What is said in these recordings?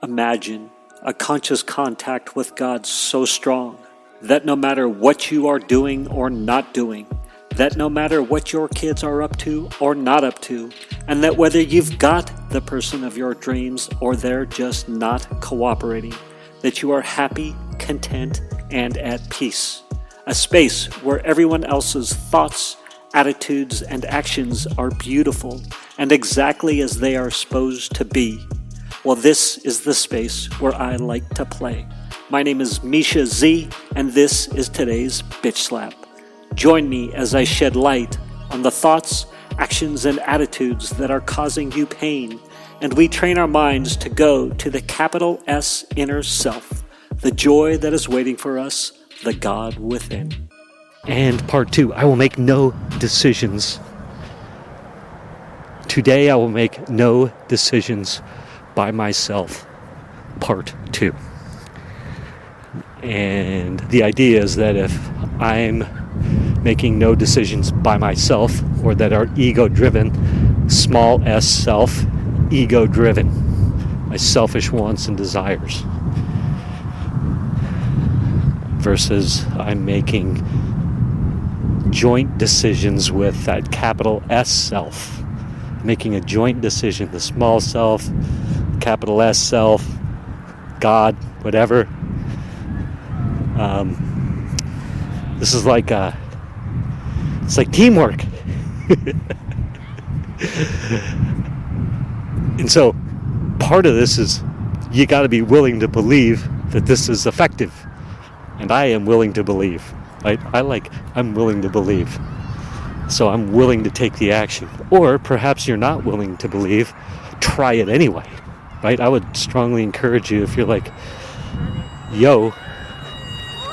Imagine a conscious contact with God so strong that no matter what you are doing or not doing, that no matter what your kids are up to or not up to, and that whether you've got the person of your dreams or they're just not cooperating, that you are happy, content, and at peace. A space where everyone else's thoughts, attitudes, and actions are beautiful and exactly as they are supposed to be. Well, this is the space where I like to play. My name is Mischa Z, and this is today's Bitch Slap. Join me as I shed light on the thoughts, actions, and attitudes that are causing you pain, and we train our minds to go to the capital S inner self, the joy that is waiting for us, the God within. And part 2, I will make no decisions. Today I will make no decisions by myself. Part 2. And the idea is that if I'm making no decisions by myself, or that are ego-driven, small s self, ego-driven, my selfish wants and desires, versus I'm making joint decisions with that capital S self, making a joint decision, the small self, capital S self, God, whatever. This is like it's like teamwork. And so part of this is you got to be willing to believe that this is effective. And I am willing to believe. Right? I'm willing to believe. So I'm willing to take the action. Or perhaps you're not willing to believe, try it anyway. Right? I would strongly encourage you, if you're like, yo,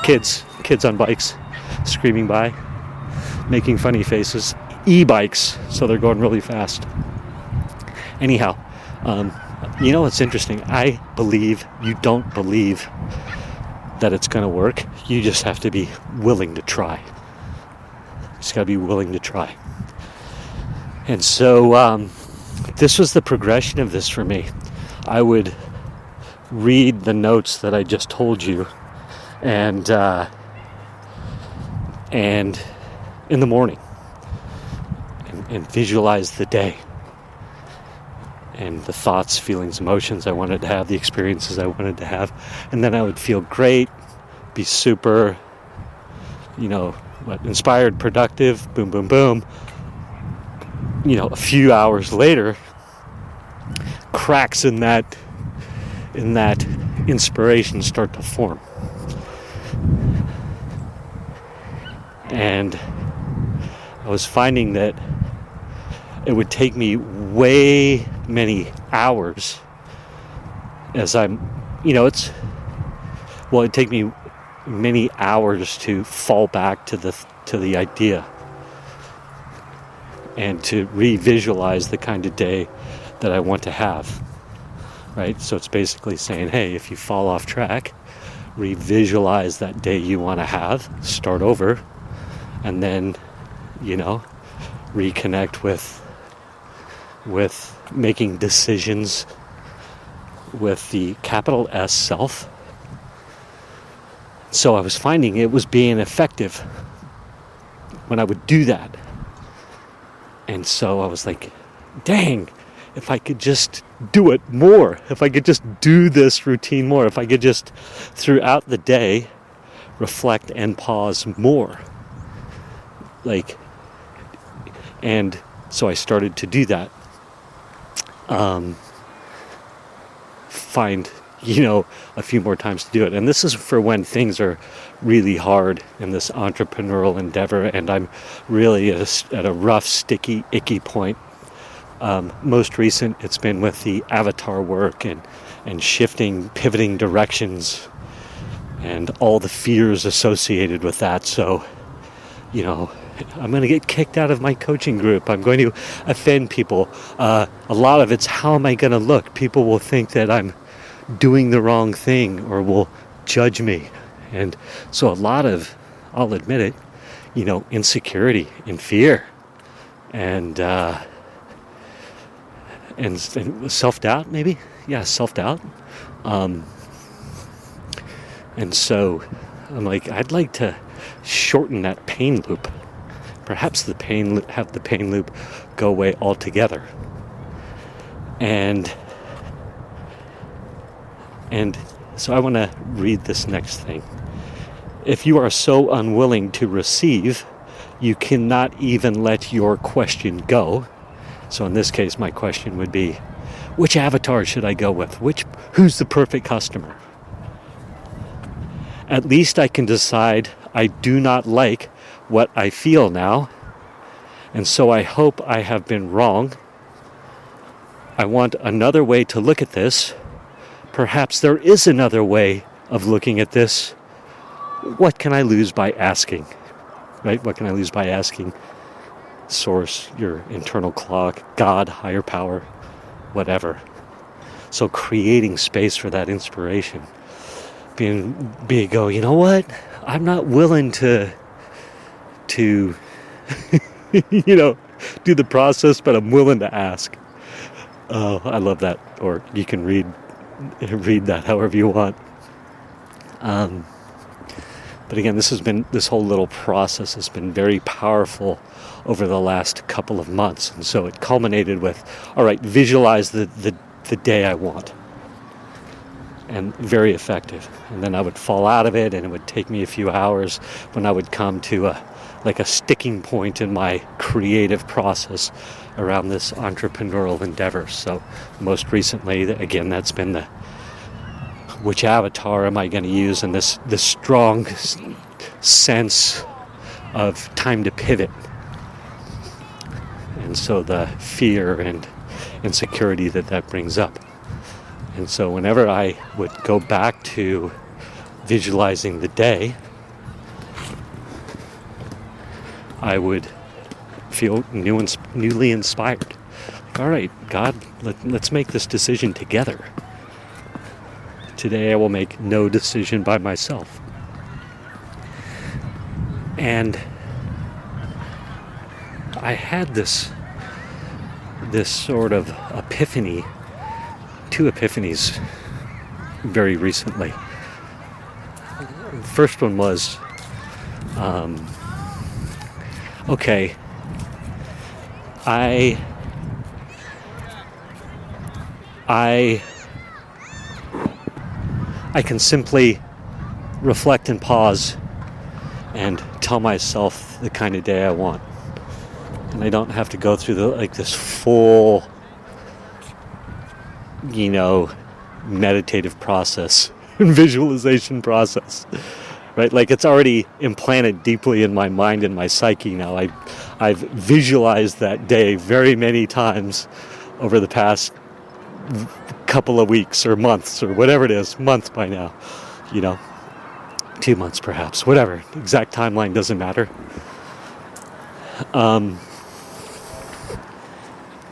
kids on bikes screaming by, making funny faces, e-bikes, so they're going really fast. Anyhow, you know what's interesting? I believe you don't believe that it's going to work. You just have to be willing to try. Just got to be willing to try. And so this was the progression of this for me. I would read the notes that I just told you, and in the morning, and visualize the day, and the thoughts, feelings, emotions I wanted to have, the experiences I wanted to have, and then I would feel great, be super, inspired, productive, boom, boom, boom. A few hours later, cracks in that inspiration start to form. And I was finding that it would take me way many it'd take me many hours to fall back to the idea and to re-visualize the kind of day that I want to have, right? So it's basically saying, hey, if you fall off track, re-visualize that day you want to have, start over, and then, reconnect with making decisions with the capital S self. So I was finding it was being effective when I would do that. And so I was like, dang, if I could just do it more, if I could just do this routine more, if I could just throughout the day reflect and pause more. And so I started to do that. Find, a few more times to do it. And this is for when things are really hard in this entrepreneurial endeavor and I'm really at a rough, sticky, icky point. Most recent, it's been with the avatar work and shifting, pivoting directions and all the fears associated with that. So, I'm going to get kicked out of my coaching group. I'm going to offend people. A lot of it's, how am I going to look? People will think that I'm doing the wrong thing or will judge me. And so a lot of, I'll admit it, insecurity and fear and self-doubt maybe, self-doubt. And so I'm like, I'd like to shorten that pain loop. Perhaps have the pain loop go away altogether. And so I want to read this next thing. If you are so unwilling to receive, you cannot even let your question go. So in this case, my question would be, which avatar should I go with? Who's the perfect customer? At least I can decide I do not like what I feel now, and so I hope I have been wrong. I want another way to look at this. Perhaps there is another way of looking at this. What can I lose by asking? Right? What can I lose by asking? Source, your internal clock, God, higher power, whatever. So creating space for that inspiration. Go, you know what? I'm not willing to do the process, but I'm willing to ask. Oh, I love that. Or you can read that however you want. But again, this whole little process has been very powerful over the last couple of months. And so it culminated with, all right, visualize the day I want. And very effective. And then I would fall out of it, and it would take me a few hours when I would come to a sticking point in my creative process around this entrepreneurial endeavor. So most recently, again, that's been the which avatar am I going to use, and this strong sense of time to pivot. And so the fear and insecurity that brings up. And so whenever I would go back to visualizing the day, I would feel newly inspired. All right, God, let's make this decision together. Today I will make no decision by myself. And I had this sort of epiphany, two epiphanies very recently. The first one was, okay, I can simply reflect and pause and tell myself the kind of day I want. And I don't have to go through this full, meditative process and visualization process, right? Like it's already implanted deeply in my mind and my psyche now. I've visualized that day very many times over the past couple of weeks or months or whatever it is, month by now, 2 months perhaps, whatever, exact timeline doesn't matter.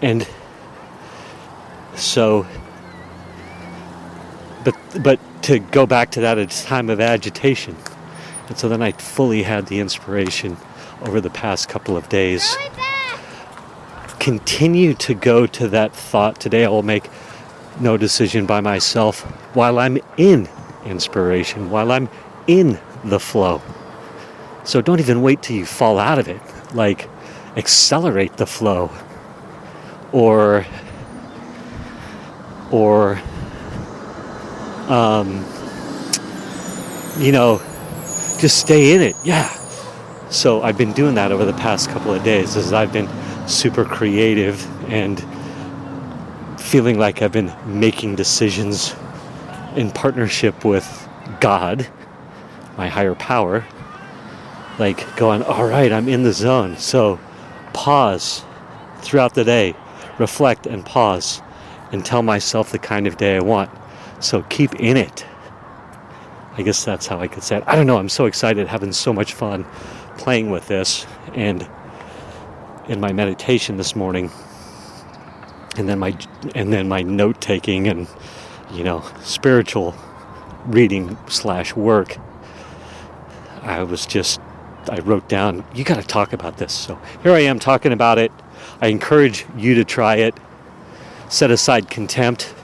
And so, but to go back to that at a time of agitation. And so then I fully had the inspiration over the past couple of days. Continue to go to that thought. Today I will make no decision by myself while I'm in inspiration, while I'm in the flow. So don't even wait till you fall out of it. Like, accelerate the flow. Or just stay in it. Yeah. So I've been doing that over the past couple of days as I've been super creative and feeling like I've been making decisions in partnership with God, my higher power, like going, all right, I'm in the zone. So pause throughout the day, reflect and pause and tell myself the kind of day I want. So keep in it. I guess that's how I could say it. I don't know. I'm so excited, having so much fun playing with this. And in my meditation this morning, and then my note taking and spiritual reading / work, I wrote down, you got to talk about this. So here I am talking about it. I encourage you to try it. Set aside contempt.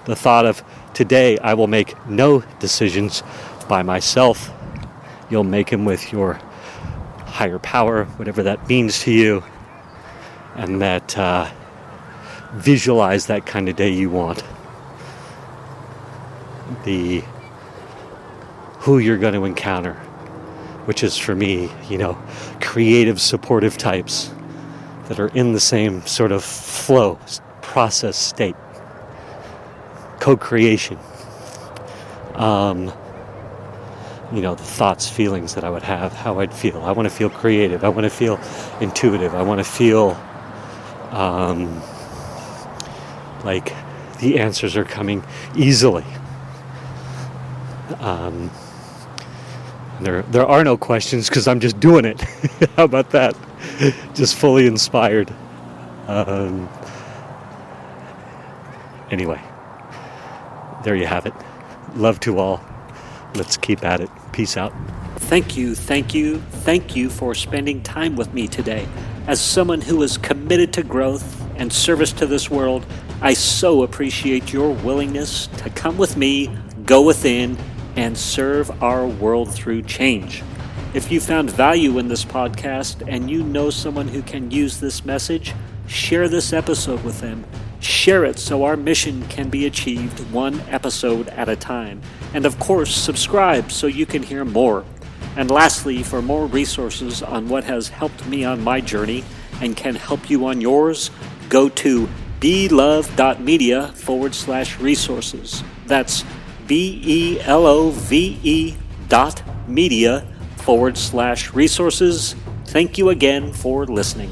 The thought of, today I will make no decisions by myself. You'll make them with your higher power, whatever that means to you. And that visualize that kind of day you want. Who you're going to encounter, which is for me, creative, supportive types that are in the same sort of flow, process state, co-creation. The thoughts, feelings that I would have, how I'd feel. I want to feel creative. I want to feel intuitive. I want to feel like the answers are coming easily. There are no questions because I'm just doing it. How about that? Just fully inspired. Anyway, there you have it. Love to all. Let's keep at it. Peace out. Thank you for spending time with me today. As someone who is committed to growth and service to this world, I so appreciate your willingness to come with me, go within, and serve our world through change. If you found value in this podcast and you know someone who can use this message, share this episode with them. Share it so our mission can be achieved one episode at a time. And of course, subscribe so you can hear more. And lastly, for more resources on what has helped me on my journey and can help you on yours, go to belove.media/resources. That's BELOVE.media/resources. Thank you again for listening.